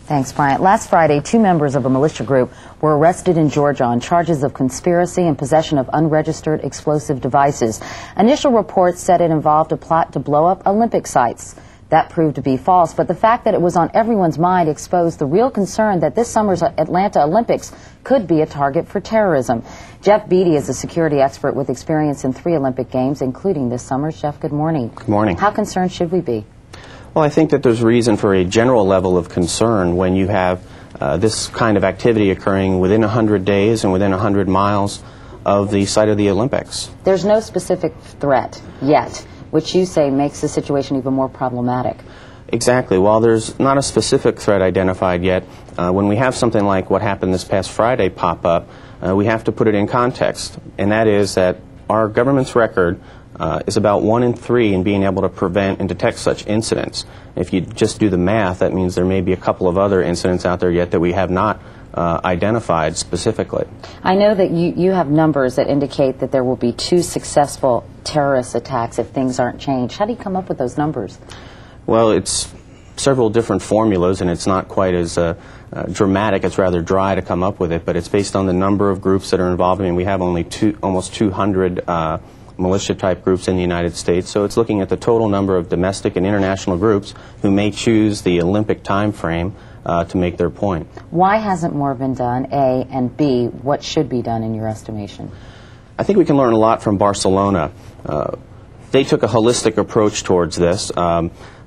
Thanks, Bryant. Last Friday, 2 members of a militia group were arrested in Georgia on charges of conspiracy and possession of unregistered explosive devices. Initial reports said it involved a plot to blow up Olympic sites. That proved to be false, but the fact that it was on everyone's mind exposed the real concern that this summer's Atlanta Olympics could be a target for terrorism. Jeff Beatty is a security expert with experience in 3 Olympic Games, including this summer's. Jeff, good morning. Good morning. How concerned should we be? Well, I think that there's reason for a general level of concern when you have this kind of activity occurring within 100 days and within 100 miles of the site of the Olympics. There's no specific threat yet, which you say makes the situation even more problematic. Exactly. While there's not a specific threat identified yet, when we have something like what happened this past Friday pop up, we have to put it in context, and that is that our government's record is about 1 in 3 in being able to prevent and detect such incidents. If you just do the math, that means there may be a couple of other incidents out there yet that we have not identified specifically. I know that you have numbers that indicate that there will be 2 successful terrorist attacks if things aren't changed. How do you come up with those numbers? Well, it's several different formulas, and it's not quite as dramatic. It's rather dry to come up with it, but it's based on the number of groups that are involved. I mean, we have only almost 200 militia-type groups in the United States, so it's looking at the total number of domestic and international groups who may choose the Olympic time frame to make their point. Why hasn't more been done, A, and B, what should be done in your estimation? I think we can learn a lot from Barcelona. They took a holistic approach towards this.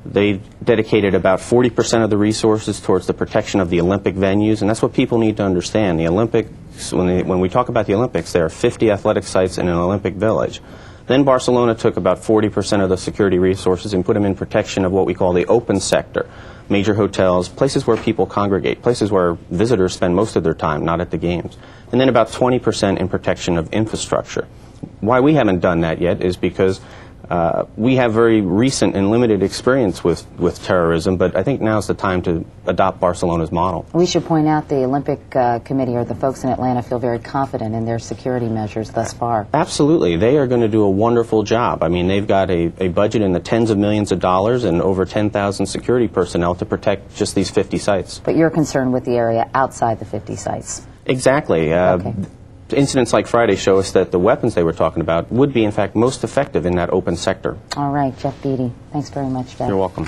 They dedicated about 40% of the resources towards the protection of the Olympic venues, and that's what people need to understand. The Olympics, when we talk about the Olympics, there are 50 athletic sites in an Olympic village. Then Barcelona took about 40% of the security resources and put them in protection of what we call the open sector, major hotels, places where people congregate, places where visitors spend most of their time, not at the games. And then about 20% in protection of infrastructure. Why we haven't done that yet is because we have very recent and limited experience with terrorism, but I think now's the time to adopt Barcelona's model. We should point out the Olympic Committee, or the folks in Atlanta, feel very confident in their security measures thus far. Absolutely. They are going to do a wonderful job. I mean, they've got a budget in the tens of millions of dollars and over 10,000 security personnel to protect just these 50 sites. But you're concerned with the area outside the 50 sites. Exactly. Okay. Incidents like Friday show us that the weapons they were talking about would be, in fact, most effective in that open sector. All right, Jeff Beatty. Thanks very much, Jeff. You're welcome.